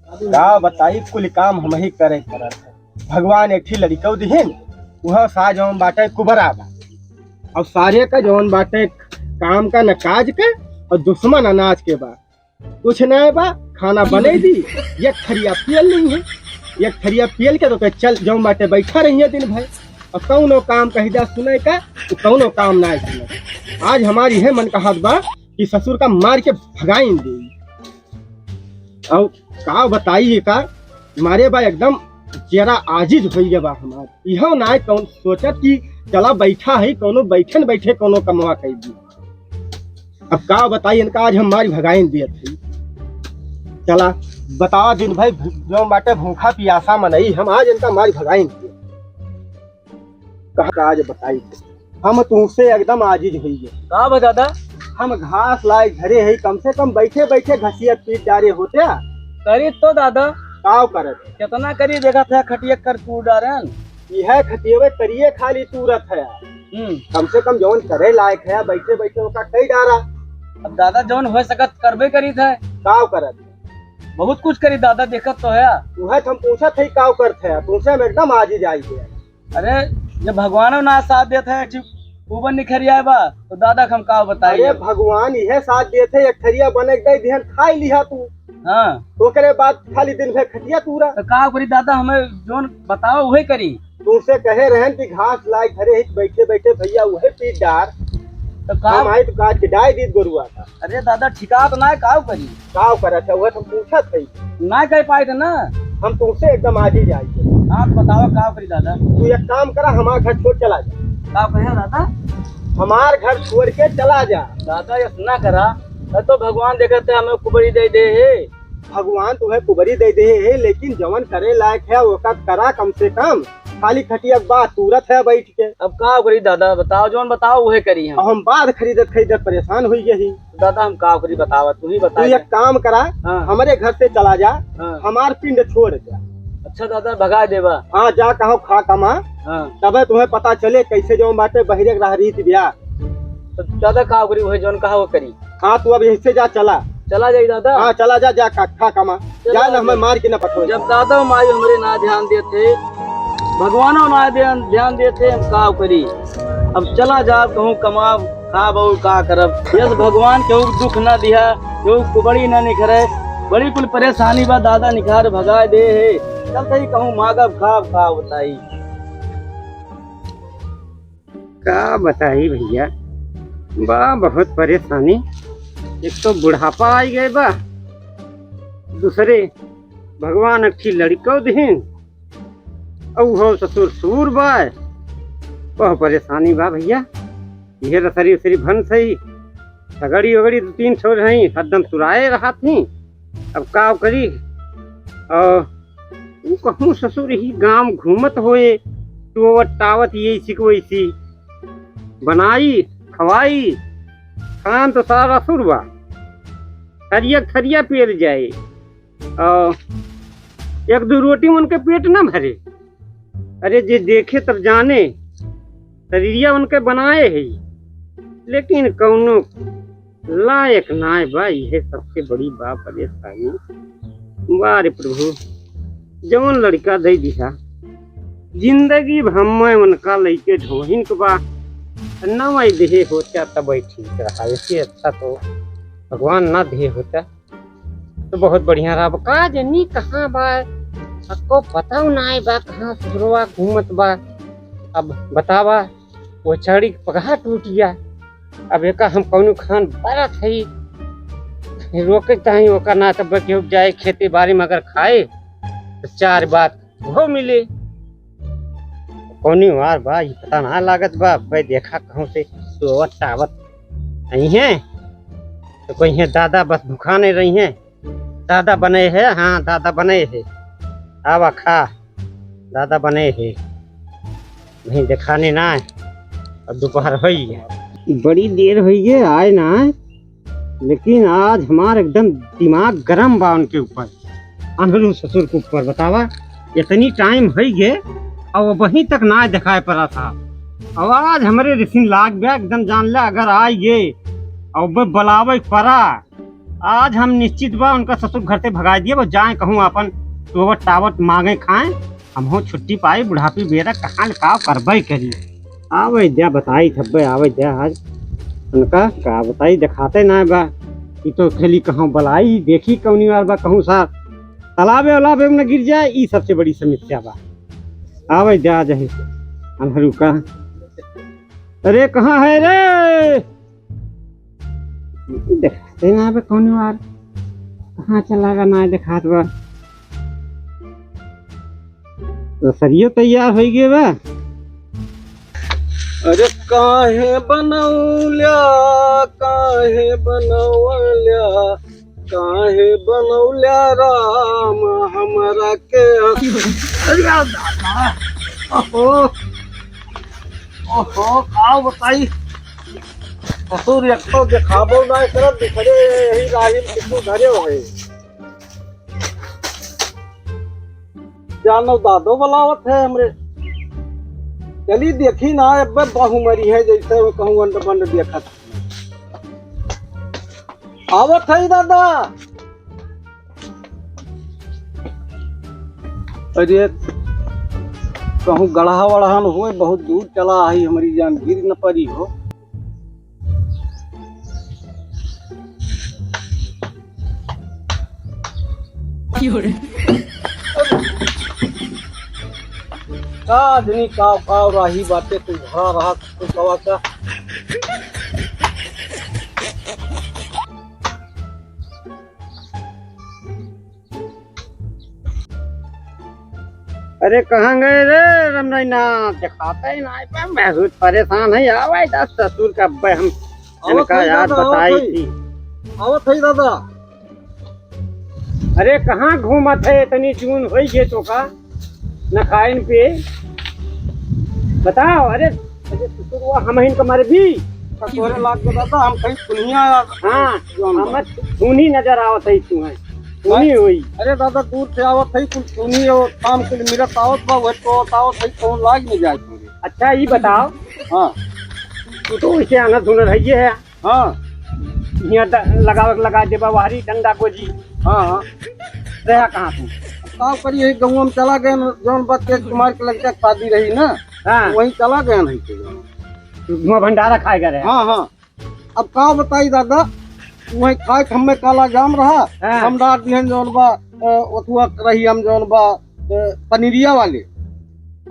का बताई कुल काम हम ही करे करत है। भगवान एक ही लड़का दिहिन वह सा जौन बाटे कुबरा बा और सारे का जौन बाटे काम का न काज के और दुश्मन अनाज के बा कुछ नहीं बा। खाना बने दी एक थरिया पियल नहीं है, एक थरिया पियल के तो कहे चल जौन बाटे बैठा रही है दिन भर और कौनो काम कहिदा सुने का तो कौनो काम ना सुने। आज हमारी है मन का हाथ बा कि ससुर का मार के भगाई दे और का बताइए का मारे बा एकदम जरा आजिज हो गया बा हमार इहो ना कौन सोचत कि चला बैठा है कोनो बैठे न बैठे कोनो कमवा कह दी। अब का बताइए इनका आज हमारी भगाइन दिए थी। चला बतावा दिन भाई जो बाटे भूखा पियासा मनई हम आज इनका मारी भगाइन दिए कहा आज बताई हम तुमसे एकदम आजिज हुई है। का बा दादा? हम घास लाए घरे है कम से कम बैठे बैठे घसिया पीट डारे होते करी तो दादा काव करत कितना करी देखा था खटिया कर तू डारन। यह खतियवे करिए खाली तूरत है कम से कम जौन करे लायक है बैठे बैठे उसका कई डारा। अब दादा जौन हो सकत करबे करी था काव करत बहुत कुछ करी दादा देखत तो है। वह हम पूछा थे काव करते है तुमसे हम एकदम आज ही जाई है। अरे जब भगवान ना साथ देते है ऊपर निखरिया बा तो दादा हम का बताइए। अरे भगवान यह साथ देते एक थरिया बने गई ध्यान खाई लिया तू हाँ ओकरे बाद खाली दिन भर खटिया तूरा तो का करी दादा हमें जोन बताओ वही करी। तुमसे कहे रहन कि घास लाए घरे ही बैठे बैठे भैया वही पीट डार तो का हम आई तो काट के डाई दी गोरुआ का। अरे दादा ठिका तो ना काव करी काव करत है वह हम पूछा थे ना कह पाए थे ना हम तुमसे एकदम आज ही जाएंगे। आप बताओ का करी दादा। तू एक काम करा हमारा घर छोड़ चला जा। का कहे दादा? हमार घर छोड़ के चला जा। दादा ये ना करा तो भगवान देखते हमें कुबड़ी दे दे है। भगवान तुम्हें कुबरी दे दे है लेकिन जवन करे लायक है वो का करा कम से कम खाली खटिया बात तुरत है बैठ के। अब का करी दादा बताओ जोन बताओ वही करी हम बाद खरीदत खरीदत परेशान हुई गई। दादा हम का करी बतावा तू ही बता। तू एक काम करा हमारे घर से चला जा हमार पिंड छोड़ जा। अच्छा दादा भगा देवा। हाँ जा कहो खा कमा तब तुम्हें पता चले कैसे जो बाटे बहिरे रह रही थी ब्याह तो दादा का करी वही जोन कहा वो करी। हाँ तू अब ऐसे जा चला जाई दादा। हाँ चला जा जा खा कमा जा ना हमें मार के न पटो। जब दादा माई हमारे ना ध्यान देते भगवानों ना ध्यान देते हम का करी। अब चला जा कहूँ कमा खा बहु का करब यस भगवान केहू दुख ना दिया केहू कुबड़ी ना निखरे बड़ी कुल परेशानी बा दादा निखार भगा दे है। चल कहीं कहूँ मांगब खा बताई का बताई भैया बा बहुत परेशानी। एक तो बुढ़ापा आई गए बा दूसरे भगवान अच्छी लड़को दीन और हो ससुर सूर बा बहुत परेशानी बा भैया। यह रसरी उसरी भन सही सगड़ी वगड़ी 2-3 छोड़ रही एकदम सुराए रहा थी। अब का करी और कहूँ ससुर ही गांव घूमत होए तो टावत यही सिकवई सी बनाई खवाई खान तो सारा सुरवा थरिया थरिया पेर जाए और 1-2 रोटी उनके पेट न भरे। अरे जे देखे तब जाने शरीरिया उनके बनाए है लेकिन कौनो लायक नाय बा। यह सबसे बड़ी बा परेशानी। वारे प्रभु जवन लड़का दे दिया जिंदगी भर उनका लैके ढोहिन के बा न वही देहे होता तब ठीक रहा। इससे अच्छा तो भगवान ना देहे होता तो बहुत बढ़िया रहा। का जनी कहाँ बा आपको पता ना है बा कहाँ सुरवा घूमत बा। अब बतावा वो चढ़ी पगहा टूट गया। अब एक हम कौन खान बड़ा थी रोके चाहे ओका ना तब के जाए खेती बाड़ी में अगर खाए तो 4 बात वो मिले कौनी वार बा ये पता ना लागत बा। भाई देखा कहूँ से सोवत टावत नहीं है तो कोई है दादा बस भूखा नहीं रही है। दादा बने है हाँ दादा बने है आवा खा दादा बने है नहीं दिखाने ना अब दोपहर हुई है बड़ी देर हुई है आए ना लेकिन आज हमारा एकदम दिमाग गरम बा उनके ऊपर अनहरू ससुर के ऊपर। बतावा इतनी टाइम हुई है और वहीं तक ना दिखाई पड़ा था। अब आज हमारे रिसिन लाग गया एकदम जान ले अगर आई ये और बलावे पड़ा आज हम निश्चित बा उनका ससुर घर से भगा दिए, वो जाए कहूँ अपन टोवट टावट मांगे खाएं, हम हो छुट्टी पाई बुढ़ापी बेरा कहाँ का करबई करी। आवे दिया बताई थब्बे आवे दिया आज उनका का बताई दिखाते ना बा ई तो खेली कहूँ बलाई देखी कौनी बार बा कहूँ सा तालाबे उलाबे में न गिर जाए, ई सबसे बड़ी समस्या बा। आवे दिया जही अनहरू का। अरे कहाँ है रे, दिखाते ना बे कौनी बार कहाँ चला गा ना दिखात बा। तो सरियो तैयार हो गए बा। अरे काहे बनौल्या काहे बनौल्या काहे बनौल्या राम हमरा के। ओहो ओहो का बताई ससुर एक तो दिखाबो ना करत दिखरे यही राही कितु धरे हो गए। जानो दादो बुलावत है हमरे, चली देखी ना अब बाहू मरी है जैसे वो कहूँ अंड बंड देखा आवत है दादा। अरे कहूँ गढ़ा वढ़ा न हुए बहुत दूर चला आई हमारी जान गिर न पड़ी हो। का आदमी का राही बातें तू भरा रहा तो कवा का। अरे कहाँ गए रे रमनैना, दिखाते ही ना पे मैं बहुत परेशान है। आवे दस ससुर का बे हम इनका याद बताई थी। आवत है दादा। अरे कहाँ घूमत है इतनी जून हो गए तो का न खाइन पे बताओ। अरे ससुर वो हम ही कमर भी तोरे लाग के दादा हम कहीं सुनिया। हाँ हम सुनी नजर आवत है तू है सुनी हुई। अरे दादा दूर से आवत है कुछ सुनी और काम के लिए मिलत आवत बा वो तो आवत है कौन लाग नहीं जाए तुझे। अच्छा ये बताओ, हाँ तू तो इसे आना सुन रही है। हाँ यहाँ लगा दे बाहरी डंडा को जी। हाँ हाँ रहा कहाँ तू का करिए गाँव में चला गए जौन बात के कुमार के लगता शादी रही ना। हाँ वहीं चला गया नहीं धुआं भंडारा खाएगा रहे। हाँ हाँ अब का बताई दादा वहीं खाए हमें काला जाम रहा। हाँ। हम डाल दिहन जौन बा ओथुआ रही हम जौन बा पनीरिया वाले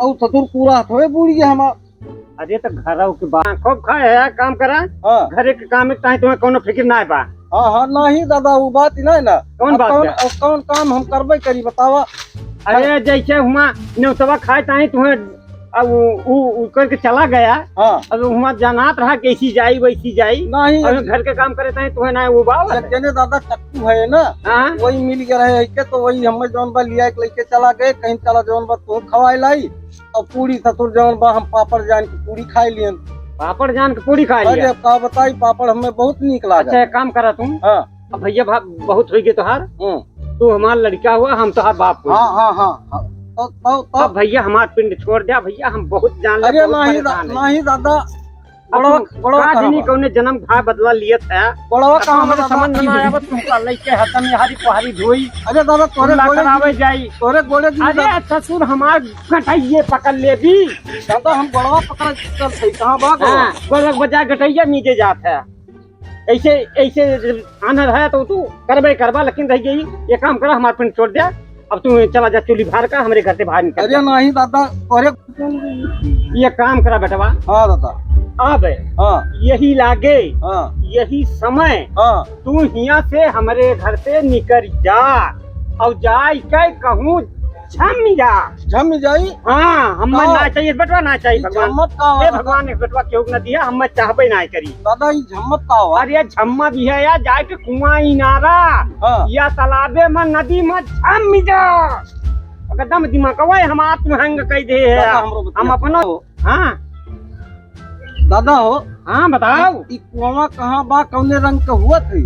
और ससुर पूरा थोड़े बूढ़ी हमार। अरे तो घर के बाहर खूब खाए है काम करा। हाँ घर के काम में ताई तुम्हें कोनो फिक्र ना है बा। हाँ हाँ नहीं दादा वो बात ही नहीं ना। कौन अब बात कौन, है? अब कौन काम हम करबे करी बतावा। अरे जैसे हुआ न्योतवा खाए ताई तुम्हें अब वो करके चला गया। हाँ अब हुआ जनात रहा कैसी जाई वैसी जाई। नहीं और घर के काम करे ताई तुम्हें ना वो बाव है। जने दादा चक्कू है ना हाँ वही मिल गया रहे के तो वही हमें जौन बा लिया के लेके चला गए कहीं चला जौन बा तू खवाए लाई और पूरी ससुर जौन बा हम पापड़ जान की पूरी खाई लियन। पापड़ जान के पूरी खा अरे लिया। का बताई पापड़ हमें बहुत नीक अच्छा लागा। एक काम करा तुम, हाँ अब भैया बहुत हो गए तुहार, तू हमारा लड़का हुआ हम तुहार बाप हुए। हाँ हाँ हाँ तो अब भैया हमार पिंड छोड़ दिया भैया हम बहुत जान ले। अरे नहीं दादा बड़वा आदमी कौने जन्म खा बदला लिया था। बड़वा कहाँ हमारे बा समझ में दादा? आया तुमका लइके हतम हरी पहाड़ी धोई अरे दादा तोरे ला गोले करावे जाई। तोरे गोले की अरे ससुर हमार गठैये पकड़ ले भी। दादा हम बड़वा पकड़ कर थे कहाँ बा हाँ गोलक बजा गठैया नीचे जात है। ऐसे ऐसे आनर है तो तू करबे करबा लेकिन रह गई। ये काम करा हमार पिंड छोड़ दिया। अब तू चला जा चूल्ही बाहर का हमारे घर से बाहर निकल। अरे नहीं दादा तोरे ये काम करा बेटवा। हाँ दादा अब हाँ यही लागे हाँ यही समय हाँ तू हिया से हमारे घर से निकल जा और जाई के कहूँ झम जा। झम जाई। हाँ हमें का? ना चाहिए बेटवा ना चाहिए भगवान। झम्मत का ए भगवान ने बेटवा क्यों न दिया हमें चाहबे ना करी। दादा ये झम्मत का हुआ। अरे झम्मा भी है यार जाए के कुआं इनारा हाँ या तालाबे में नदी में झम जा। एकदम दिमाग हम आत्महंग कह दे है। दादा हमरो बतिया हम अपना हाँ दादा हो हाँ बताओ। ई कुआं कहाँ बा कौने रंग का हुआ थे।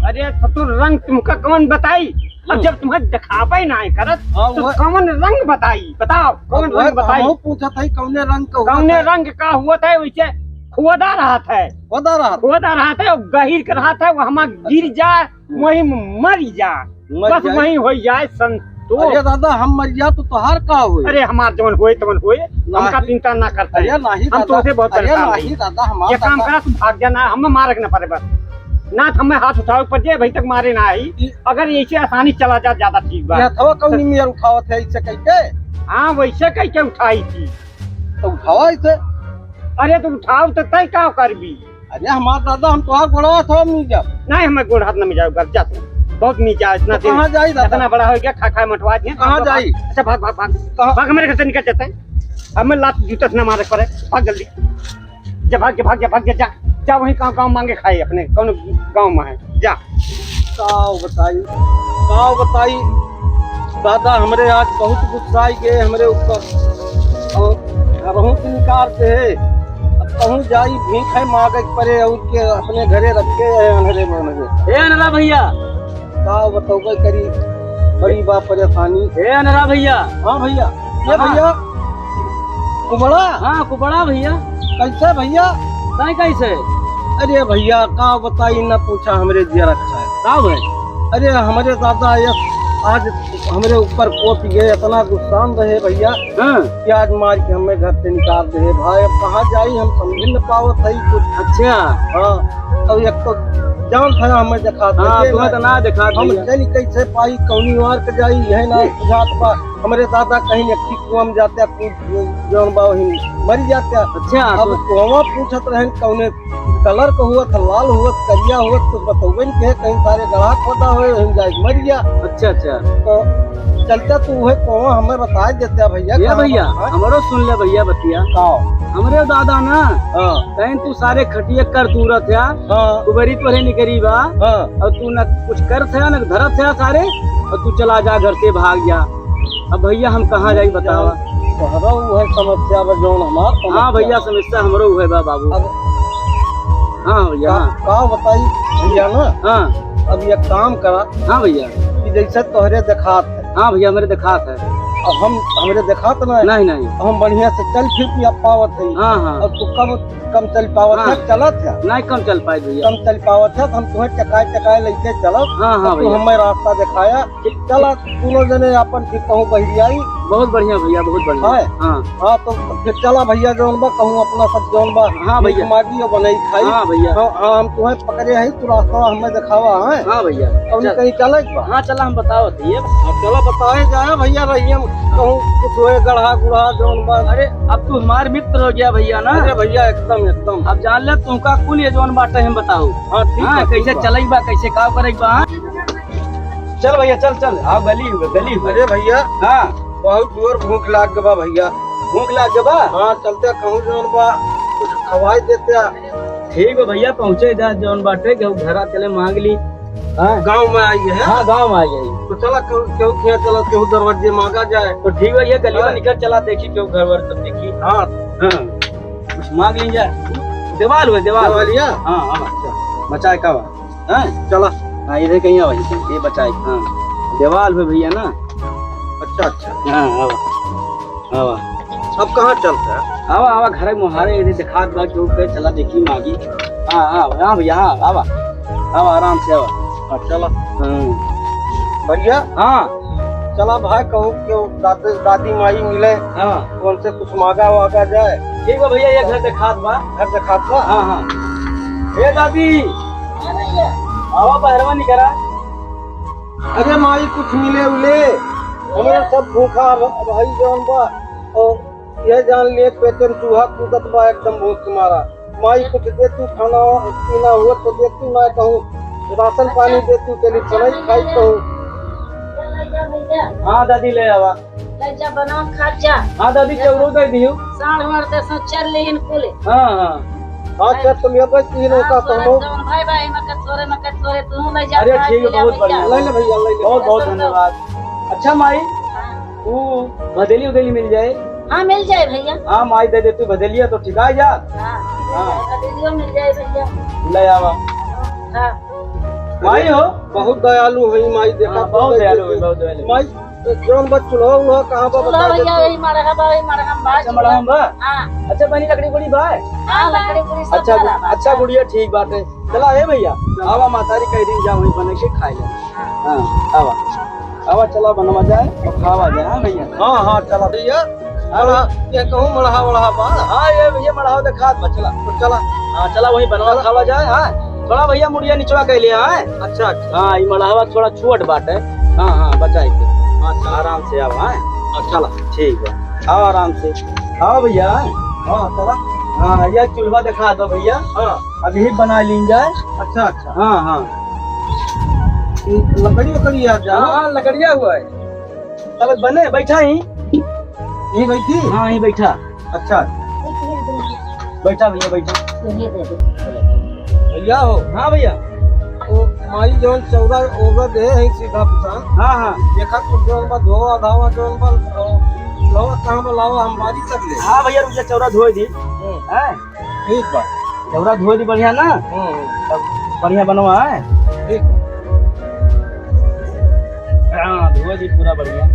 अरे ससुर रंग तुमका कौन बताई। अब जब तुम्हें दिखावे ना करत हाँ, तो वह- कौन रंग बताई बताओ कौन रंग बताई। हम पूछा था कौने रंग का हुआ कौने था? रंग का हुआ था वैसे खोदा रहा था, बता रहा था। खोदा रहा था, और गहीर कर रहा था, वो हम गिर जाए वही मर जाए, मर बस जाए। वही हो जाए संतोष। अरे दादा हम मर गया तो तोहार का हुए? अरे हमार जवन होए तवन होए, हमका चिंता ना करता है। अरे नहीं हम दादा, तो बहुत अरे परेशान नहीं हैं। दादा, ये हमारा काम दादा करा तू भाग जाना, हमें मारक न पड़े बस ना, हमें हाथ उठाओ पर जे भाई तक मारे ना आई। अगर ऐसे आसानी चला जा ज्यादा ठीक बा। यह थवा कौनी मेयर उठावत है इससे कह के? हाँ वैसे कैसे उठाई थी? तो उठावा इसे। अरे तू उठाओ तो तय का करबी? अरे हमारा दादा हम तोहार गोड़वा थवा मिल जा। नहीं हमें गोड़ हाथ न मिजाओ कर जा तू, बहुत नीचा इतना तो कहाँ जाई दादा? इतना बड़ा हो गया, खा खा मटवा दिए। कहाँ जाई? अच्छा भाग भाग भाग कहाँ? भाग, हमारे घर से निकल जाते हैं, हमें लात जूता से न मारे पड़े। भाग जल्दी, जा भाग जा भाग जा भाग जा, जा जा वहीं गाँव मांगे खाए अपने कौन गाँव में है, जा। काव बताई दादा, हमरे आज बहुत गुस्सा आई गए हमरे ऊपर, और घरों से निकारते है। अब कहूँ जाई भीख है मांगे परे, और के अपने घरे रखे है अनहरे बनहरे। ए अनरा भैया, काव बताओगे करी, बड़ी बा परेशानी। ए अनरा भैया। हाँ भैया, ये हाँ। भैया कुबड़ा हाँ कुबड़ा भैया। कैसे भैया? ताई कैसे? अरे भैया का बताई न पूछा, हमरे जिया रखा है। साहब है। अरे हमारे दादा ये आज हमरे ऊपर कोप गए, इतना गुस्सान रहे भैया हाँ। कि आज मार के हमें घर से निकाल दे भाई। अब कहाँ जाई हम समझ न पावत है कुछ। अच्छा। हाँ अब एक तो जान था हमें दिखा हाँ तुम्हें तो ना दिखा हम दिया। चल कैसे पाई कौनी वार के जाई है ना बुझात बा। हमारे दादा कहीं अक्की कुआं में जाते कूद जौन बा वहीं मर जाते। अच्छा अब कुआं पूछत रहे कौने कलर का हुआ था, लाल हुआ करिया हुआ, कुछ बतौबे नहीं कहे, कहीं सारे गड़ा खोदा हुए वहीं जाके मर गया। अच्छा अच्छा। तो चलता तू है कुआं हमें बता देते भैया। ये कहाँ भैया बा? हमरो सुन ले भैया बतिया। हाँ हमरे दादा ना हाँ कहीं तू सारे खटिए कर दूरत है, हाँ कुबरी तोरे निकरी बा, हाँ। और तू न कुछ कर थे न धरत है सारे, और तू चला जा घर से भाग जा। अब भैया हम कहाँ जाई बतावा? तोहरा वो है समस्या बा जौन हमार समस्या। हाँ भैया समस्या हमरो हुए बा बाबू। अब हाँ भैया। का बताई भैया ना, हाँ अब ये काम करा हाँ भैया। कि जैसे तोहरे दिखात है, हाँ भैया मेरे दिखात है। अब हम हमरे दिखात ना है, नहीं नहीं। हम बढ़िया से चल फिर भी अब पावत है। हाँ हाँ। और तू कम चल पावत है, हाँ। चलत है नहीं कम चल पाए भैया। कम चल पावत है, तो हम तुम्हें टकाए लेके चलत। हाँ हाँ तू भैया हमें रास्ता दिखाया, चला दोनों जने अपन फिर कहूँ बहरियाई बहुत बढ़िया भैया बहुत बढ़िया। है। हाँ हाँ तो फिर चला भैया जौन बा कहूँ अपना सब जौन बा हाँ भैया। मागी और बनाई खाई। हाँ भैया। हाँ हाँ, हम तुम्हें पकड़े है, तू रास्ता हमें दिखावा है। हाँ भैया। और चल। कहीं चले बा? हाँ चला हम बताओ भैया। अब चलो बताए जाए भैया, रहिए कहूँ कुछ होए गढ़ा गुढ़ा जौन बा। अरे अब तू हमारे मित्र हो गया भैया ना। अरे भैया एकदम एकदम। अब जान ले तुमका कुल ये जोन बाटे हम बताओ। हाँ ठीक हाँ है, कैसे ठीक बा। चलेगी बा, कैसे काम करेगी बा। हाँ? चल भैया चल चल। हाँ गली हुए गली हुए। अरे भैया हाँ बहुत जोर भूख लाग गया बा भैया। भूख लग गया बा। हाँ चलते कहूँ जौन बा कुछ खवाई देते। ठीक है भैया पहुँचे जा जोन बाटे के घर चले मांग ली। हाँ गाँव में आई है। हाँ गाँव में आ गई। तो चला क्यों खेत चला क्यों दरवाजे मांगा जाए। तो ठीक है ये गली में हाँ। निकल चला देखी क्यों घर वर सब देखी। हाँ हाँ कुछ मांग लीजिए। दीवार हुए दीवार हुए। दरवालिया हाँ हाँ अच्छा बचाए का बा। हाँ चला। हाँ इधर कहीं आ भाई ये बचाए। हाँ दीवार हुए भैया ना। अच्छा अच्छा। हाँ आवा आवा अब कहाँ चलते हैं? आवा आवा घर मुहारे इधर दिखा दो क्यों के चला देखी मांगी। हाँ हाँ हाँ भैया हाँ आवा आवा आराम से आवा। हाँ चला हाँ भैया। हाँ चला भाई कहूँ क्यों दादी माई मिले, हाँ उनसे कुछ मांगा वागा जाए। ठीक है भैया ये घर दिखा दो। घर दिखात बा। हाँ हाँ ए दादी आवा पहरवा नहीं करा। अरे माई कुछ मिले उले, हमें सब भूखा भाई जौन बा। और यह जान लिए पेटन चूहा कूदत बा एकदम भूख के मारा। माई कुछ दे तू, खाना पीना हुआ तो दे तू, मैं कहूँ राशन पानी दे तू, चली चलाई खाई कहूँ। हाँ दादी ले आवा। लज्जा बना खा जा। हाँ दादी चौरो दे दियो। साढ़ मरते सो चल लेकिन कुले। हाँ हाँ हाँ क्या तुम ये बस तीनों का कहूँ। भाई भाई मकत थोड़े तू ले जा। अरे ठीक है बहुत बढ़िया। ले ले भैया ले ले। बहुत बहुत धन्यवाद। अच्छा माई तू भदेली उदेली मिल जाए। हाँ मिल जाए भैया। हाँ माई दे दे तू भदेलिया तो ठिका जा। हाँ दीदियों मिल जाए भैया। ले आवा। हाँ माई हो बहुत दयालु हुई माई, देखा हाँ, बहुत दयालु हुई बहुत दयालु। माई जोन बच चुलो वो कहां पर चलो बता भैया वही मारा है वही मारा हम बात अच्छा मड़ा हम बा हाँ अच्छा बनी लकड़ी बड़ी बा हाँ लकड़ी पूरी सब अच्छा मारा बा। अच्छा गुड़िया ठीक बात है चला है भैया आवा मातारी कई दिन जा वहीं बने के खाए ले हां आवा आवा चला बनवा जाए और खावा जाए हां भैया हां हां चला भैया अरे ये कहूं मढ़ा बा हां ये भैया मड़ाओ दे खात बा चला तो चला हां चला वहीं बनवा खावा जाए हां थोड़ा भैया मुड़िया निचवा के ले हां अच्छा अच्छा हां ई मड़ावा थोड़ा छोट बाट है हां हां बचाए के हां चला आराम से आवा हां चला ठीक बा आओ आराम से आओ भैया हां चला हाँ ये चूल्हा दिखा दो भैया हां अभी ही बना लीन जाए अच्छा अच्छा हाँ हाँ लकड़ी यार जा हाँ लकड़िया हुआ है तब बने बैठा ही ये बैठी हाँ ही बैठा अच्छा बैठा भैया बैठा ये दे दो भैया हो हाँ भैया ओ माई जोन 14 ओवर दे है सीधा पुछा हाँ हाँ देखा तो जोन बा धोवा धावा जोन बा लावा कहां बा लावा हम बारी कर ले हाँ भैया रुपया चौरा धोए दी हैं ठीक बा चौरा धोए दी बढ़िया ना तब बढ़िया बनवा है ठीक हाँ धोए दी पूरा बढ़िया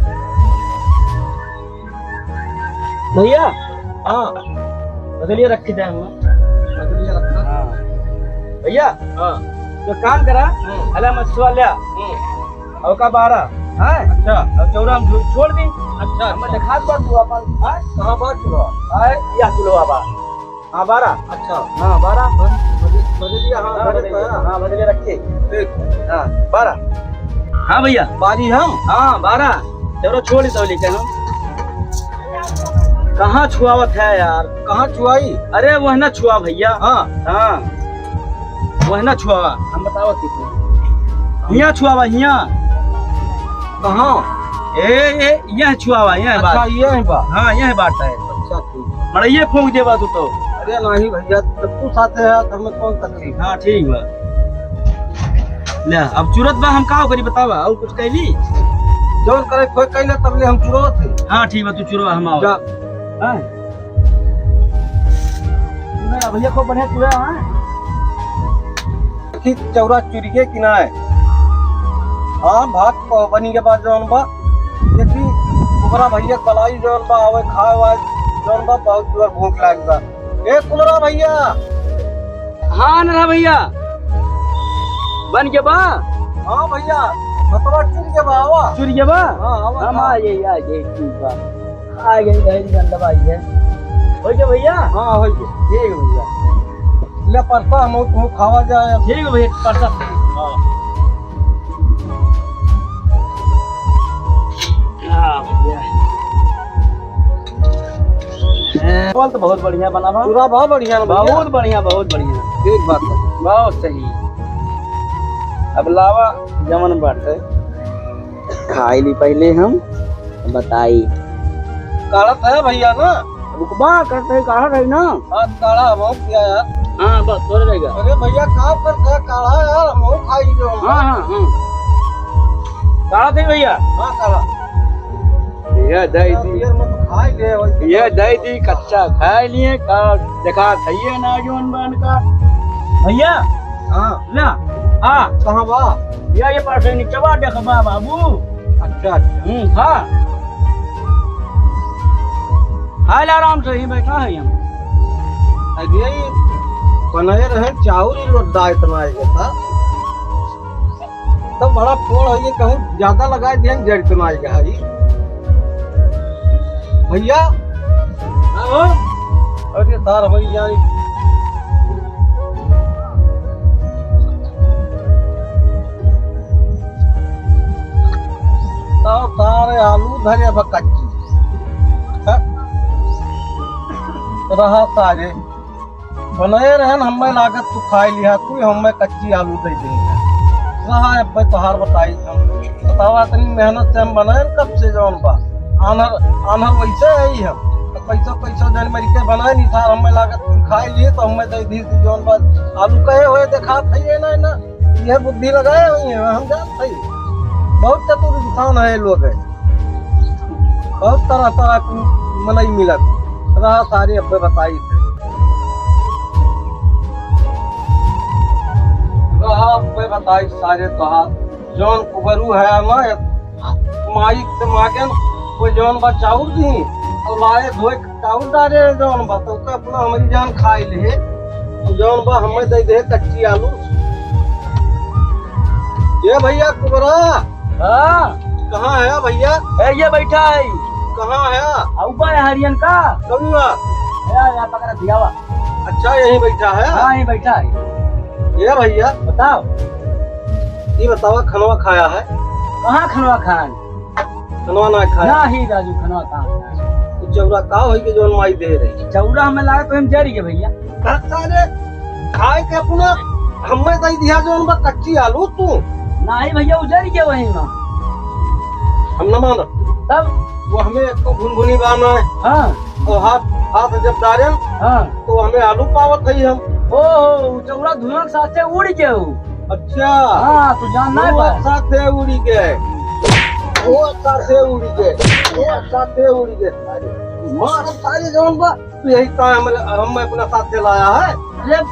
भैया हां बदलिए रखी जाए हम लकड़ी रखा हाँ भैया हां तो काम करा अला मछुआ लिया और का 12 हाँ अच्छा और चौरा हम छोड़ दी अच्छा हम दिखा पड़ तू अपन हाँ कहां बा चलो हाँ या चलो आबा हाँ 12 अच्छा हाँ 12 बदलिए हां हाँ बदलिए हाँ बदले रखे ठीक हाँ 12 हाँ भैया बारी हम हाँ 12 चलो छोड़ ही तो लेके हम कहाँ छुआवत है यार कहां चुआई अरे वह ना छुआ भैया हां हाँ वह ना छुआ हम बताओ कितने हिया छुआवा हिया कहां ए यह छुआवा यह अच्छा बात ये है बा हाँ यह बात है अच्छा ठीक मड़इये फूंक देवा तू तो अरे नहीं भैया जब तू साथे है तो हमें कौन तकलीफ हाँ ठीक बा ले अब जरूरत बा हम का करी बतावा और कुछ कहली जोन करे कोई कहले तबले हम चुरावत है हाँ ठीक बा तू चुरवा हम आओ जा हाँ मेरा भैया को बढ़िया चुरा हाँ कि चौरा चुरिए कि ना है हाँ भात बनी के बाद जौन बा देखी कुमरा भैया कलाई जौन बा आवे खाए वाए जौन बा बहुत जोर भूख लाग बा ए कुमरा भैया हाँ ना भैया बन के बा हाँ भैया मतवा चुर के बा आवा चुरी के बा हाँ आवा हम आ गए ठीक बा आ गई दही गंदा आई है हो गया भैया हाँ हो गए ठीक है भैया ले परसा हम तू खावा जाए ठीक है भैया परसा हाँ हाँ भैया फल तो बहुत बढ़िया बना बा पूरा बा बढ़िया ना भैया बहुत बढ़िया ठीक बात बा बहुत सही अब लावा जमन बाटे खाई ली पहले हम बताई काढ़त है भैया ना रुकबा करते काढ़ा रही ना हाँ काढ़ा हम किया यार हाँ बस थोड़ा रहेगा अरे भैया काम करते हैं काढ़ा यार हम खाई जो हाँ हाँ हाँ काढ़ा थे भैया हाँ काढ़ा यह दही दी यार मैं तो खाई ले वैसे यह दही दी कच्चा खा लिए का देखा खाइए ना जोन बन का भैया हाँ ना हाँ कहाँ बा ये पास नीचवा देखबा बाबू अच्छा हाँ हाल आराम से ही बैठा है हम अरे ये बनाए रहे चाउर ही लोटा इतना आएगा था तब बड़ा फोड़ है ये कहूँ ज्यादा लगाए दिया जड़ इतना आएगा है भैया अरे तार भैया तारे आलू धरे कच्ची रहा सारे बनाए रहे हमें लागत तू खाई लिया तू हमें कच्ची आलू दे देंगे रहा है भाई तोहार बताई हम बतावा इतनी मेहनत से हम बनाए कब से जौन बा आनर आनर वैसे है ही हम तो पैसा पैसा जन मर के बनाए नहीं था हमें लागत तू खाई लिए तो हमें दे दी थी जौन बा आलू कहे हुए देखा था ना ना यह बुद्धि लगाए हुई है हम जानते ही बहुत चतुर इंसान है लोग है बहुत तरह तरह की मनई मिलत रहा सारी अब बताई थे रहा अब बताई सारे कहा जौन कुबरू है ना माई से मांगे कोई जौन बा चाउर दी और लाए धोए चाउर डाले जौन बा तो का अपना हमारी जान खाई ले और जौन बा हमें दे दे कच्ची आलू। ये भैया कुबरा हाँ कहाँ है भैया? ये बैठा है कहाँ है? ऊपर है हरियन का कभी बार? यार पकड़ा दिया हुआ। अच्छा यही बैठा है? हाँ यही बैठा है। ये भैया बताओ ये बतावा खनवा खाया है? कहाँ खनवा खान? खनवा ना खाया? ना ही राजू खनवा कहाँ? तो चौरा का होई के जौन माई दे रही चौरा हमें लगा तो हम जरी के भैया सारे खाए के अपना हमें दे दिया जौन बा कच्ची आलू तू। ना ही भैया उजर के वही ना हम न मान तब वो हमें एक तो भुनभुनी बाना है हाँ और हाथ जब डालें हाँ तो हमें आलू पावत है हम। ओ चौरा धुआं के साथ से उड़ के हो। अच्छा हाँ तू जानना है वो बात। साथ से उड़ी गए वो साथ से उड़ी गए वो साथ से उड़ी गए मार सारे जौन बा तू यही काम हम अपना साथ से लाया है। अरे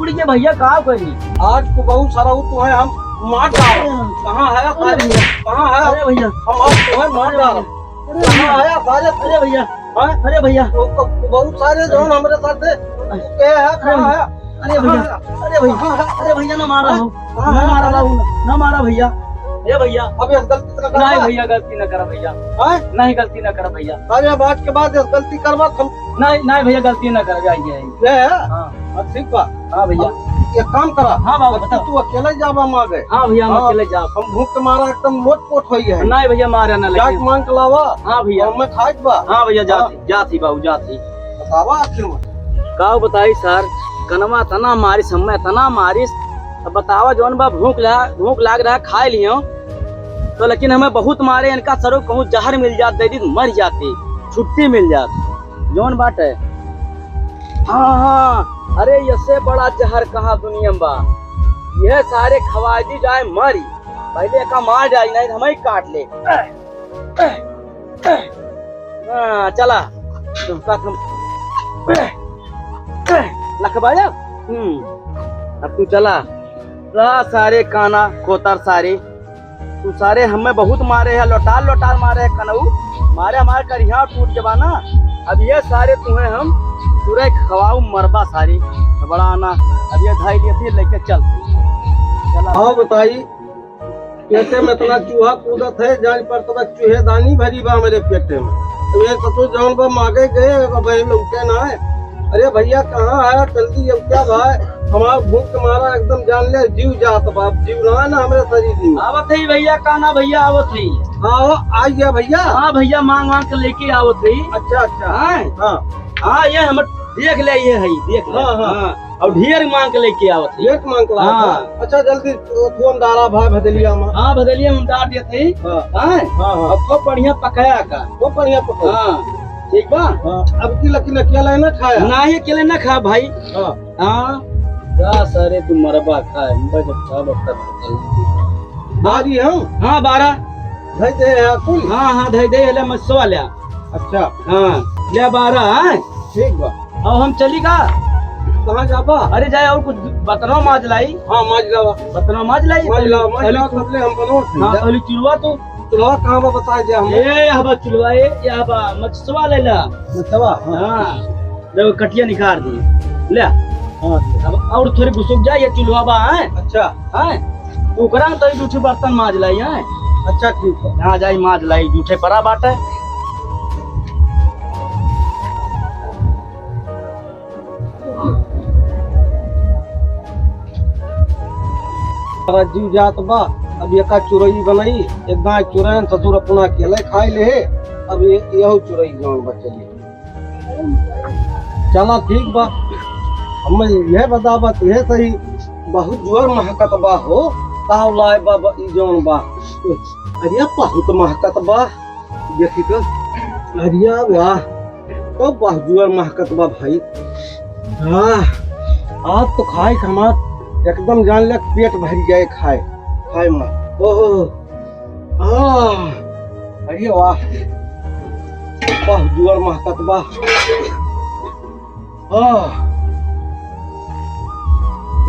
उड़ के भैया कहाँ करी आज को बहुत सारा वो तो है हम मार डाल कहाँ है सारे कहाँ है अरे भैया हम आज तो है मार डाल कहाँ है सारे अरे भैया हाँ? अरे भैया बहुत सारे जौन हमारे साथ है कहाँ है अरे भैया अरे भैया अरे भैया ना मारा हो ना मारा बाबू ना मारा भैया। अरे भैया अब इस गलती से करवा नहीं भैया गलती न करा भैया हाँ? नहीं गलती न करा भैया अरे बात के बाद इस गलती करवा हम नहीं नहीं भैया गलती न कर जाइए। ले हाँ ठीक बा हाँ भैया एक काम करा हाँ बाबू बताओ। तू अकेले जाबा मांगे हाँ भैया हम हाँ। अकेले जाओ हम भूख के मारा एकदम लोट पोट हो गए नहीं भैया मारा ना जाके लगे। मांग के लावा हाँ भैया हमें खाइत बा हाँ भैया जाती बाबू जाती बतावा आखिर में का बताई सर कनमा तना मारिस समय तना मारिस अब बतावा जौन बा भूख लाग रहा खाए लियो तो लेकिन हमें बहुत मारे इनका सरो कहूँ जहर मिल जात दे दी मर जाती छुट्टी मिल जात जौन बात है। हाँ हाँ अरे इससे बड़ा जहर कहाँ दुनिया में बा यह सारे खवाजी जाए मरी पहले का मार जाए नहीं हमें काट ले। हाँ चला लखबाया अब तू चला सारे काना कोतर सारे तू सारे हमें बहुत मारे है लोटाल मारे है कनऊ मारे हमारे करिया टूट के बाना अब ये सारे तुम्हें हम पूरे खवाऊ मरबा सारी बड़ा आना अब ये ढाई लिए फिर लेके चला। हाँ बताई पेटे में इतना चूहा कूदत है जान पर तो चूहेदानी भरी बा मेरे पेटे में तो ये तो जौन बा मांगे गए भाई लौटे ना है। अरे भैया कहाँ है जल्दी अब क्या भाई हमारा भूख के मारा एकदम जान ले जीव जात बाप जीव ना है ना हमारे शरीर में। आवत है भैया काना भैया आवत है। हाँ आ गया भैया। हाँ भैया मांग के लेके आवत है। अच्छा अच्छा हाँ हाँ हाँ ये हम देख ले ये है देख ले। हाँ, हाँ। हाँ और ढेर मांग के लेके आवत है। एक मांग ला हाँ। अच्छा जल्दी तू हम डाला भाई भदलिया में। हाँ बदलिए हम डाल देते हैं। हाँ हाँ हाँ हाँ अब खूब बढ़िया पकाया का वो बढ़िया पकड़। हाँ ठीक बा। हाँ अब की लकी अकेला है ना खाया। ना ही अकेले ना खा भाई। हाँ हाँ जा सारे तुम मरबा खाए बारी हम हाँ 12 धै दे है कुल। हाँ हाँ धै दे ले मसवा ले। अच्छा हाँ ले 12 हाँ ठीक बा। अब हम चली का कहाँ जाबा? अरे जाए और कुछ बतनो माज लाई। हाँ माज लावा बतनो माज लाई माज ला सबले हम बनो। हाँ पहले चुलवा तो चलो कहाँ बा बता दे हम। ये हवा चुलवा ये हवा मछवा ले ला। मचवा हाँ देखो कटिया निकाल दी ले। हाँ अब और थोड़ी घुसुक जाए ये चुलवा बा है। अच्छा हैं ओकरा तो जूठे बर्तन माज लाई हैं। अच्छा ठीक है। यहाँ जाई माज लाई जूठे परा बाटे। हमारा जीव जात बा अब एक चुरई बनाई एक गाय चुरैन ससुर अपना अकेले खाई ले अब यही चुरई जौन बचली चला ठीक बा। हमें यह बतावत यह सही बहुत जोर महकत बा हो ताव लाए बा ई जौन बा। अरे बहुत महकत बा देखी तो अरे वाह तो बहुत जोर महकत बा भाई। हाँ आज तो खाए हमार एकदम जान ले पेट भर जाए खाए खाए में। ओह अरे वाह बहुत जोर महकत बा।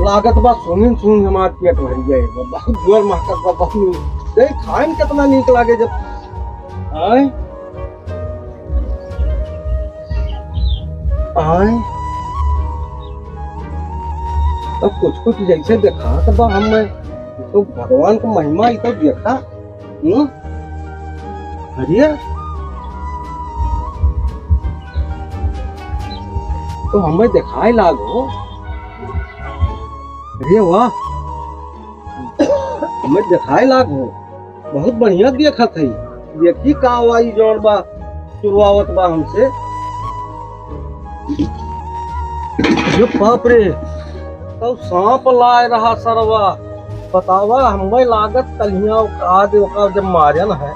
लागत बा सुन हमार पेट भर जाए बहुत जोर महकत बा बहुत देख खाए में कितना नीक लागे जब आए आए तो कुछ जैसे देखा तो बा हमें तो भगवान को महिमा ही तो देखा अरे तो हमें दिखाए लागो अरे वाह हमें दिखाए लागो बहुत बढ़िया देखा थी देखी का आई जौन बा शुरुआत बा हमसे ये बाप रे तो सांप लाए रहा सरवा बतावा हमें लागत कलिया आज जब मारन है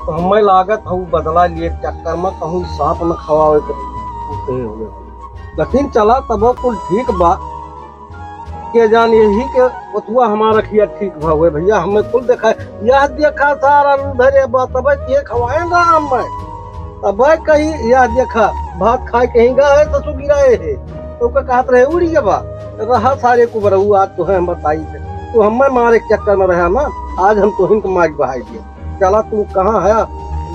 तो हमें लागत हूँ बदला लिए चक्कर में कहूँ सांप न खवावे के लेकिन चला तब कुल ठीक बा के जान यही के बथुआ हमारा रखिया ठीक भावे भैया हमें कुल देखा यह देखा सारा धरे बा तब ये खवाए ना हमें तब कहीं यह देखा भात खाए कहीं गए तो तू गिराए है तो कहत रहे उड़ी के बा रहा सारे को बरऊ आज तो है हम बताई थे तू हमें मारे के चक्कर में रहा ना आज हम तो हिंक मार बहाई दिए चला तू कहाँ है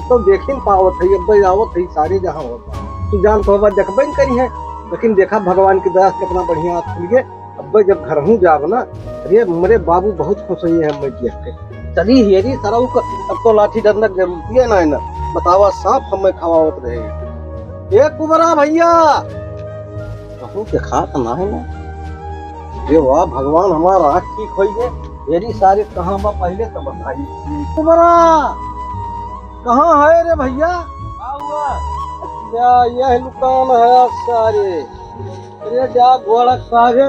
तो देख ही पावत है अब आवत है सारे जहाँ होता तू जान तो देखबे नहीं करी है लेकिन देखा भगवान की दया कितना बढ़िया खुल गए अब जब घर हूँ जाब ना अरे मेरे बाबू बहुत खुश हुई है मैं देख के चली हेरी सारा अब तो लाठी डरना जरूरी है ना बतावा सांप हमें खवावत रहे एक कुबरा भैया कहूँ देखा तो ना है ना ये वाह भगवान हमारा आँख ठीक हो गए मेरी सारे कहाँ बा पहले तो बताई कुबरा कहाँ है रे भैया क्या यह दुकान है सारे अरे जा घोड़ा सारे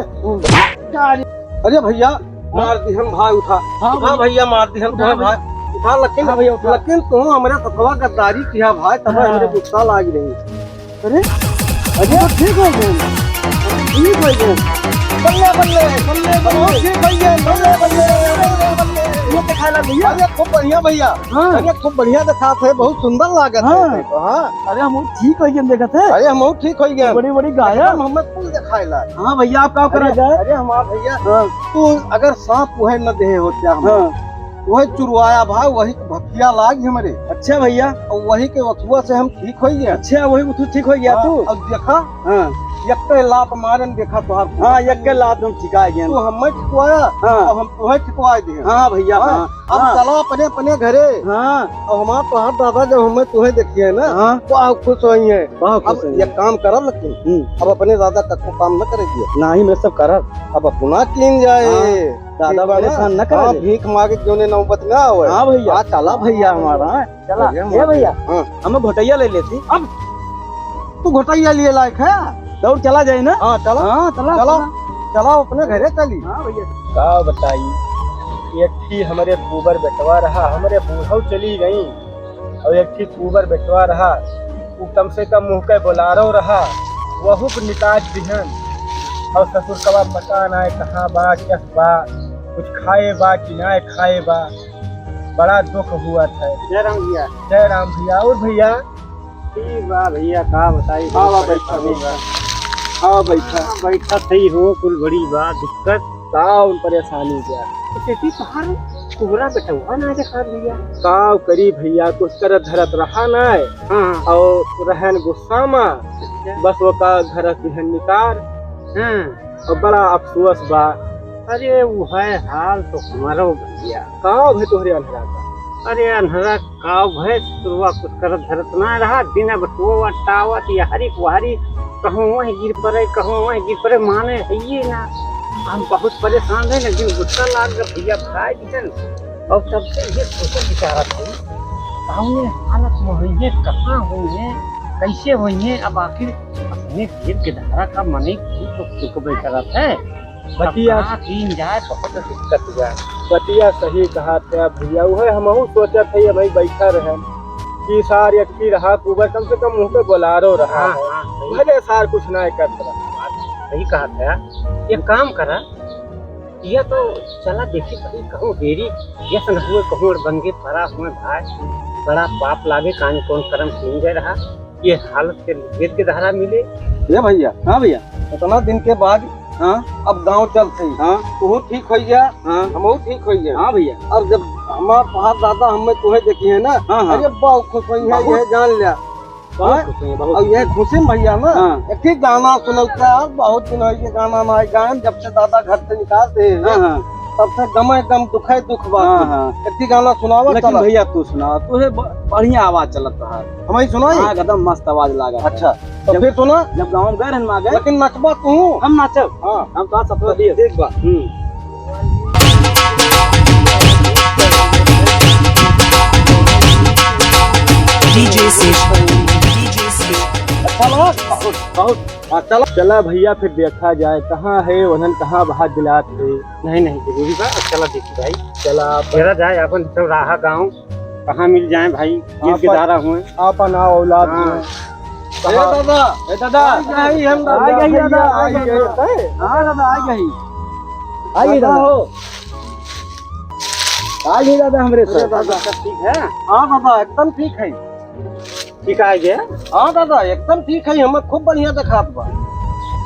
अरे भैया मार दिहन भाई उठा हाँ भैया मार दिहन भाई उठा लेकिन तुम हमारे सतवा गद्दारी किया भाई तब हमारे गुस्सा लाग रही अरे अरे ठीक हो गए ठीक हो गए बल्ले बल्ले बल्ले बल्ले ठीक भैया बल्ले बल्ले ये दिखाला भैया अरे खूब बढ़िया भैया अरे खूब बढ़िया दिखा थे बहुत सुंदर लागत है हाँ अरे हम ठीक हो गए देखा थे अरे हम ठीक हो गए बड़ी बड़ी गाया हमें कुल दिखाइला हाँ भैया आप क्या करा जाए अरे हमारा भैया तू अगर सांप वह न दे हो क्या वही चुरवाया भाई वही भफिया लाग हमारे अच्छा भैया और वही के वथुआ से हम ठीक हो गए अच्छा वही ठीक हो गया तू अब देखा यक्के लात मारन देखा तो हाँ यक्के लात हम ठिकाए गए तो हमें ठिकवाया अब हम तुम्हें ठिकवाए दिए हाँ भैया अब चलो अपने अपने घरे हाँ और हमारा तो हाथ दादा जब हमें तुम्हें देखिए ना तो आप खुश हुई है अब ये काम करा लेकिन अब अपने दादा का काम न करेगी ना ही मैं सब करा अब अपना कीन जाए दादा परेशान न कर भीख मांगे जो ने नौबत ना हो हाँ भैया चला भैया हमारा चला ये भैया हमें घोटैया ले लेती अब तू घोटैया लिए लायक है दौड़ चला जाए ना हाँ चला चला चला अपने घरे चली हाँ भैया का बताई एक थी हमारे कुबर बेटवा रहा हमारे बूढ़ऊ चली गई और एक थी कुबर बेटवा रहा वो कम से कम मुँह के बोलारो रहा वहू निकाज दिहन और ससुर कबा मकान आए कहाँ बा क्या बा कुछ खाए बा कि ना खाए बा बड़ा दुख हुआ था जय राम भैया और भैया ठीक बा भैया का बताई हाँ बैठा सही हो कुल बड़ी बात दिक्कत ताव परेशानी क्या कुबरा बेटा हुआ ना देखा भैया काव करी भैया कुछ कर धरत रहा ना और रहन गुस्सा में बस वो का घर बिहन निकार और बड़ा अफसोस बा अरे वो है हाल तो हमारा भैया काव है तोहरे अंधरा का अरे अंधरा काव है शुरुआ कुछ कर धरत ना रहा दिन बटुआ टावत यारी कुहारी कहूँ वहीं गिर पड़े कहूँ वहीं गिर पड़े माने है ये ना हम बहुत परेशान है लेकिन गुस्सा लाग गया भैया भाई दिखन और तब से ये सोचे बेचारा था कहूँ हालत में हुई है कहाँ हुई है कैसे हुई है अब आखिर अपने खेत के धारा का मने की तो सुख बेचारा है बतिया तीन जाए बहुत दिक्कत हुआ बतिया सही कहा था भैया वो है हम सोचा था भाई बैठा रहे कि सार यक्की रहा कुबर कम से कम मुँह पे बोलारो रहा भले सार कुछ ना कर रहा सही कहा था एक काम करा या तो चला देखी कहीं कहूँ डेरी ये सन हुए कहूँ बंगे परा हुए भाई बड़ा पाप लागे कान कौन कर्म छीन गए रहा ये हालत के वेद के धारा मिले ये भैया हाँ भैया इतना दिन के बाद अब गांव चलते तू ठीक हो गया हम ठीक हो गया हाँ भैया अब जब हमार पहाड़ दादा हमें तुम्हें देखी है ना। हाँ, हाँ। अरे बहुत खुश हुई है, ये जान लिया। बहुत खुश हुई, बहुत और ये खुशी भैया ना हाँ। एक ही गाना सुनता है, बहुत दिन हो ये गाना ना गायन, जब से दादा घर से निकालते हैं हाँ हाँ तब से गमे गम दुखे दुख हाँ बात। हाँ। एक ही गाना सुनावा लेकिन चला। भैया तू सुना, तुझे बढ़िया आवाज चलत रहा। हमें सुनाई। हाँ, एकदम मस्त आवाज लागा। अच्छा तो फिर सुना। जब गाँव गए रहन माँ गए, लेकिन नचबा तू। हम नाचब। हाँ हम तो सब दिए। देख बा। DJ Station. DJ Station. अच्छा लगा बहुत बहुत। हाँ चला। चला भैया फिर देखा जाए कहाँ है वनन, कहाँ बाहर दिलात है। नहीं नहीं जरूरी बा, चला देखी भाई। चला तेरा जाए अपन चौराहा गाँव कहाँ मिल जाए भाई, गिर के दारा हुए। आपन आओ औलाद हाँ। में। ए दादा, ए दादा, आई हम दादा, आ गई दादा, भैया, आ आई गई। गई। हाँ दादा आ गई, आ गई दादा दादा, हो। आ गई दादा हमरे अरे से। दादा, सब ठीक है? हाँ दादा एकदम ठीक है। ठीक आ गया। हाँ दादा एकदम ठीक है, हमें खूब बढ़िया दिखात बा।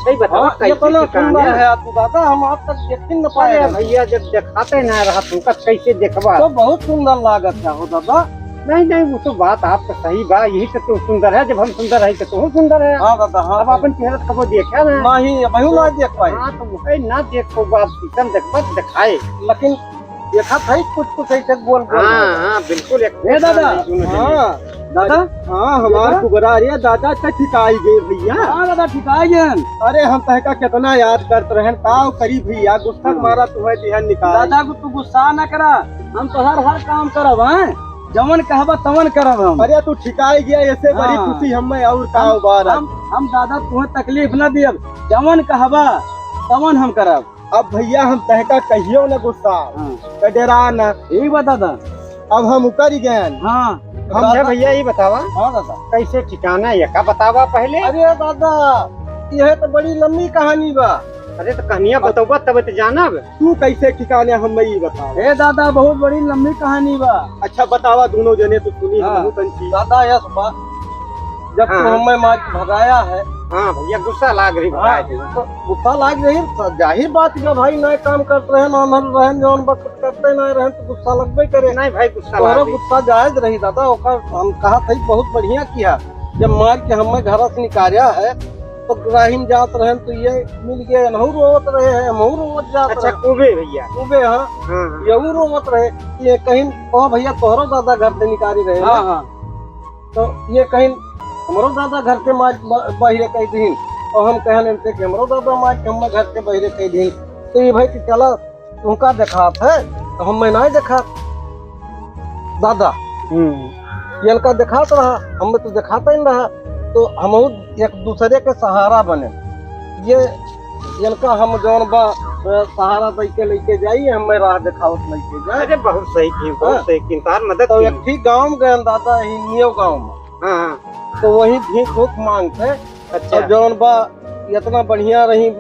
सही बताओ हाँ कैसे इतना ठिकाने? सुंदर है तू दादा, हम आज तक देख ही न पाए। अरे भैया जब दिखाते ना रहा तुमका कैसे देखबा। तो बहुत सुंदर लागत है हो दादा। नहीं नहीं वो तो बात आपका सही बा, यही तो तू सुंदर है, जब हम सुंदर है तो तू सुंदर है। हाँ दादा हाँ। अब अपन चेहरा कबो देखा ना। नहीं अभी ना देख पाए, हाँ तो वही ना देखो बाप शीशम देखबा तो दिखाए। लेकिन देखा था कुछ कुछ ऐसे गोल गोल। हाँ हाँ बिल्कुल एक ए दादा, हाँ दादा हाँ हमारा कुबरा अरे दादा का ठिकाई गए भैया। हाँ दादा ठिकाई गए। अरे हम तहका कितना याद करते रहे, ताव करी भैया गुस्सा मारा तुम्हें दिहन निकाल। दादा को तू गुस्सा न करा, हम तो हर काम करब हैं, जमन कहबा तमन करब हम। अरे तू ठिकाई गया, ऐसे बड़ी हाँ। खुशी हमें और का बार। हम दादा तुम्हें तकलीफ न दियब, जमन कहबा तमन हम करब। अब भैया हम तहका कहियो न गुस्सा हाँ। डरा न। यही बता दादा। अब हम उतर गए। हाँ अच्छा भैया ये बतावा हाँ दादा। कैसे ठिकाना ये का बतावा पहले। अरे दादा यह तो बड़ी लंबी कहानी बा। अरे तो कहानियां बतावा तब तो जानब। तू कैसे ठिकाने हम ये बता। ए दादा बहुत बड़ी लंबी कहानी बा। अच्छा बतावा, दोनों जने तो सुनी हाँ। बहुत अच्छी। दादा यस बा, जब हाँ। तू हमें मार के भगाया है। हाँ भैया गुस्सा लाग रही हाँ, तो गुस्सा लाग रही, तो जाहिर बात जो भाई नए काम करते रहे ना रहे जौन बा कुछ करते ना रहे तो गुस्सा लगबे करे। नहीं भाई गुस्सा तोहरा लाग रही। गुस्सा जायज रही दादा, ओकर हम कहा था बहुत बढ़िया किया। जब मार के हमें घर से निकाला है तो राहिम जात रहे तो ये मिल गए, नहू रोवत रहे हैं, हमहू रोवत जात अच्छा रहे। कुबे भैया। खूबे हाँ हाँ यहू रोवत रहे कि ये कहीं ओ भैया तोहरो दादा घर से निकाली रहे हाँ हाँ तो ये कहीं हमरो दादा घर के मार बहिरे कह दिन, और हम कहने थे कि हमरो दादा मार के हम घर के बहिरे कह दिन। तो ये भाई कि चला तुमका देखात है तो हम नहीं देखा दादा, इनका दिखात रहा, हमें तो दिखाता ही नहीं रहा। तो हम एक दूसरे के सहारा बने। ये इनका हम जौन बा सहारा दे के लेके जाइए, हमें राह दिखावत लेके जाए। अरे बहुत सही की, बहुत सही की, तार मदद तो की। एक ठीक गाँव में गए दादा, ही नियो गाँव में। हाँ तो वही भीख भूख मांगते। अच्छा और जौन बा इतना बढ़िया रही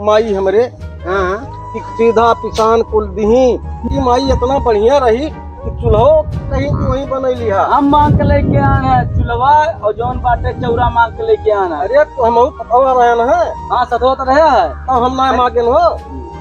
माई हमरे हाँ कि सीधा पिसान कुल दही। ये माई इतना बढ़िया रही कि चूल्हो कहीं की वही बनैली है। हम मांग के लेके आए हैं चुलवा, और जौन बाटे चौरा मांग के लेके आना है। अरे तो हम पकवा रहे न है, हाँ सतवा तो रहा है। तब हम ना मांगे हो।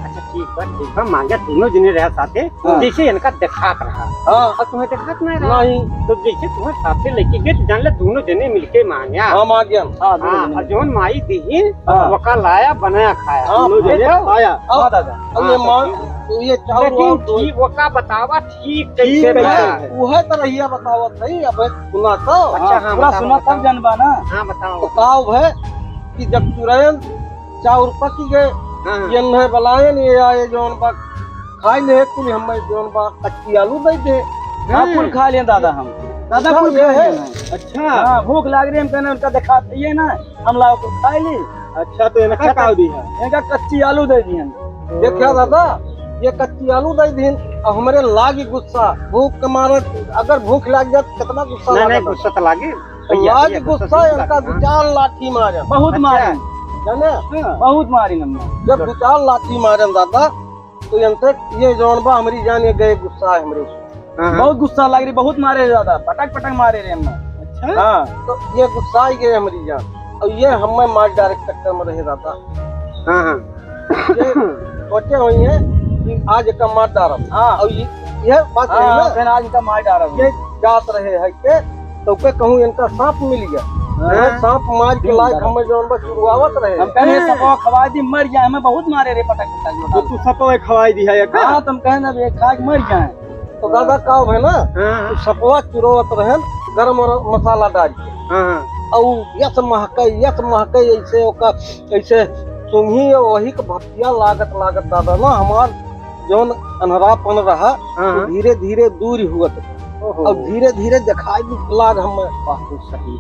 अच्छा ठीक है मांगे दोनों जने रहे साथे। हाँ। जैसे इनका दिखात रहा हाँ और तुम्हें दिखात नहीं रहा, नहीं तो जैसे तुम्हें साथे लेके गए तो जान ले दोनों जने मिलके मांगा। हाँ मांगे। हाँ दोनों हाँ जने। और जौन माई दी हाँ। वका लाया बनाया खाया। हाँ दोनों जने देखो, आया। हाँ दादा। अब ये मांग तो ये चावल लेकिन ठीक वका बतावा ठीक कैसे ठीक रहा। है, वह तो रहिया बतावत सही। अब सुना तो अच्छा, हाँ, पूरा बताओ, सुना बताओ। तब जानबा ना। हाँ बताओ। बताओ है कि जब तुरंत चाउर पक गए, हाँ ये न बलायन ये आए जौन बा खाई ले कुल हमें जौन बा कच्ची आलू दे दे। हाँ फुल खा लिया दादा हम। दादा अच्छा, फुल ये खा है। लिया। अच्छा हाँ भूख लाग रही है, हम कहने उनका दिखाते ये ना, हम लाओ कुछ खा ली। अच्छा तो इनका का दी है। इनका कच्ची आलू दे दी हम। देखिए दादा, ये कच्ची आलू दे दिन और हमारे लागी गुस्सा भूख के मारे। अगर भूख लग जाए तो कितना गुस्सा नहीं नहीं लागत। गुस्सा तो लागे लागी गुस्सा इनका दो चार लाठी मारे बहुत अच्छा। मारी, जाने। बहुत मारी हमने। जब दो चार लाठी मारे दादा तो इनसे ये जौन बा हमारी जान ये गए गुस्सा है हमरे। बहुत गुस्सा लग रही, बहुत मारे दादा, पटक पटक मारे रे हमने। अच्छा हाँ तो ये गुस्सा ही गए हमारी जान, और ये हमें मार डायरेक्ट चक्कर में रहे दादा। हाँ हाँ ये सोचे हुई है कि आज का मार डारम। हाँ और ये ये बात है हाँ ना कहन आज इनका मार डाला ये जात रहे है के तो के कहूँ इनका सांप मिल गया सांप मार के लायक हमें जौन बस शुरुआत रहे हम कहने सपवा खवा दी मर जाए हमें बहुत मारे रे पटक पटक तो तू सपवे खवाई दी है का? हाँ तुम कहने अब एक खा के मर जाए तो दादा का है ना हाँ सपवा चुरोवत रहे गरम मसाला डाल के हाँ और यस महके ऐसे ओका ऐसे सुंघी वही के भतिया लागत दादा ना हमार जौन अनहरापन रहा हाँ। धीरे धीरे दूर हुआ अब धीरे धीरे दिखाई लाग हमें बहुत सही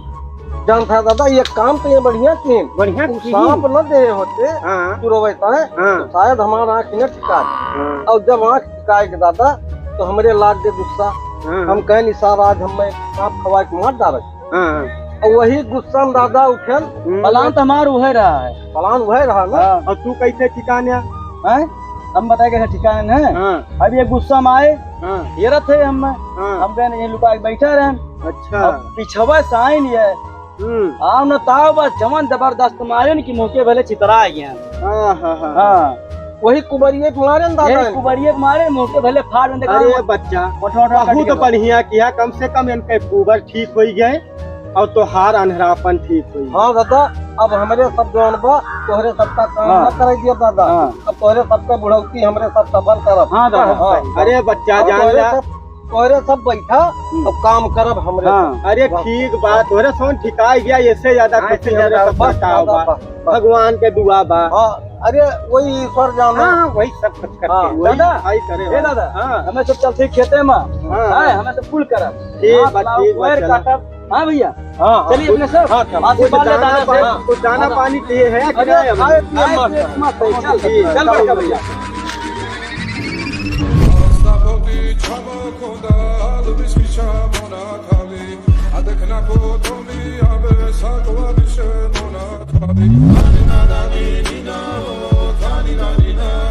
जान था दादा ये काम तो ये बढ़िया किए बढ़िया उ की। सांप न दे होते हाँ चुरोवता है हाँ तो शायद हमारा आँख न टिकाए हाँ और जब आँख टिकाए के दादा तो हमरे लाग के गुस्सा हाँ हम कह निसार आज हमें सांप खवा के मार डाल हाँ और वही गुस्सा में दादा उठल पलान तो हमार वह रहा है पलान वह रहा ना हाँ और तू कैसे ठिकाने? हैं? हम बताए कैसे ठिकाने है हाँ अब ये गुस्सा में आए हाँ ये थे हम हाँ हम कहने ये लुका के बैठा रहे अच्छा अब पिछवा साइन ये आम न ताव बस जमन जबरदस्त मारे न कि मौके भले चितरा गया हाँ हाँ हाँ हाँ वही कुबरिये के मारे न दादा ये कुबरिये के मारे मौके भले फाड़ में देखा अरे बच्चा बहुत बढ़िया किया कम से कम इनके पूबर ठीक हो गए और तोहार अंधरापन ठीक हुई। हाँ दादा अब हमारे सब जौन बा तोहरे सबका काम हाँ। न करे दिया दादा हाँ। अब तोहरे सबका बुढ़ौती हमरे सब सफल करब हाँ दादा हाँ। अरे बच्चा अब जान ला तोहरे सब बैठा अब काम करब हमरे हाँ अरे ठीक बात तोरे सोन ठिकाई गया इससे ज्यादा खुशी हमरे सब बस बताओ दादा, बा बस, बस। भगवान के दुआ बा। हाँ अरे वही ईश्वर जाना हाँ वही सब कुछ करते हाँ, हैं, वही दादा, भाई करे ए दादा हाँ हमें सब चलते खेते में हाँ। हाँ हमें सब फुल करब ठीक बा, हाथ लाओ, ठीक बा, पैर चला। काटब हाँ भैया हाँ चलिए अपने सब हाँ, चल। आशीर्वाद ले दादा से कुछ दाना पानी चाहिए है कि अरे, नहीं हमें? आए पिए मत। मत चल ठीक, चल बड़का भैया Zapoti chama konda, lubisz mi chamo na kali, a dek na potomi, abe sakwa bishe no na kali. Tani na ni na, tani na ni na.